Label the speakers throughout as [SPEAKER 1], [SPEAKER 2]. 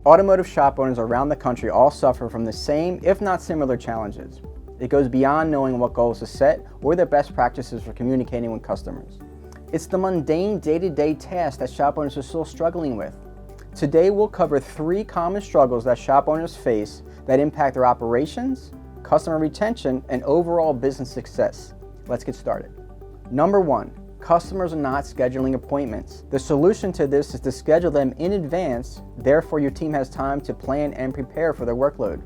[SPEAKER 1] Automotive shop owners around the country all suffer from the same, if not similar, challenges. It goes beyond knowing what goals to set or the best practices for communicating with customers. It's the mundane day-to-day tasks that shop owners are still struggling with. Today we'll cover 3 common struggles that shop owners face that impact their operations, customer retention, and overall business success. Let's get started. Number 1, customers are not scheduling appointments. The solution to this is to schedule them in advance, therefore your team has time to plan and prepare for their workload.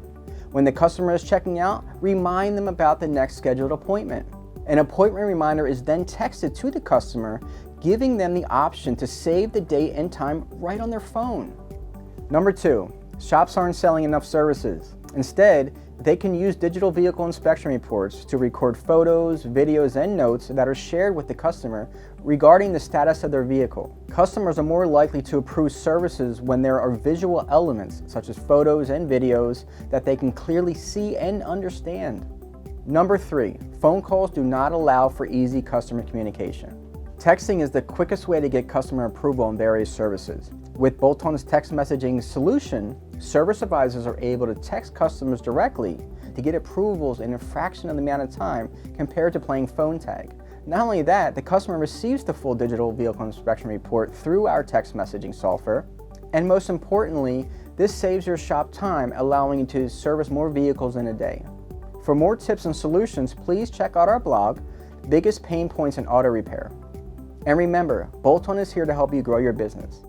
[SPEAKER 1] When the customer is checking out, remind them about the next scheduled appointment. An appointment reminder is then texted to the customer, giving them the option to save the date and time right on their phone. Number 2, shops aren't selling enough services. Instead, they can use digital vehicle inspection reports to record photos, videos, and notes that are shared with the customer regarding the status of their vehicle. Customers are more likely to approve services when there are visual elements, such as photos and videos, that they can clearly see and understand. Number 3, phone calls do not allow for easy customer communication. Texting is the quickest way to get customer approval on various services. With Bolton's text messaging solution, service advisors are able to text customers directly to get approvals in a fraction of the amount of time compared to playing phone tag. Not only that, the customer receives the full digital vehicle inspection report through our text messaging software, and most importantly, this saves your shop time, allowing you to service more vehicles in a day. For more tips and solutions, please check out our blog, Biggest Pain Points in Auto Repair. And remember, Bolton is here to help you grow your business.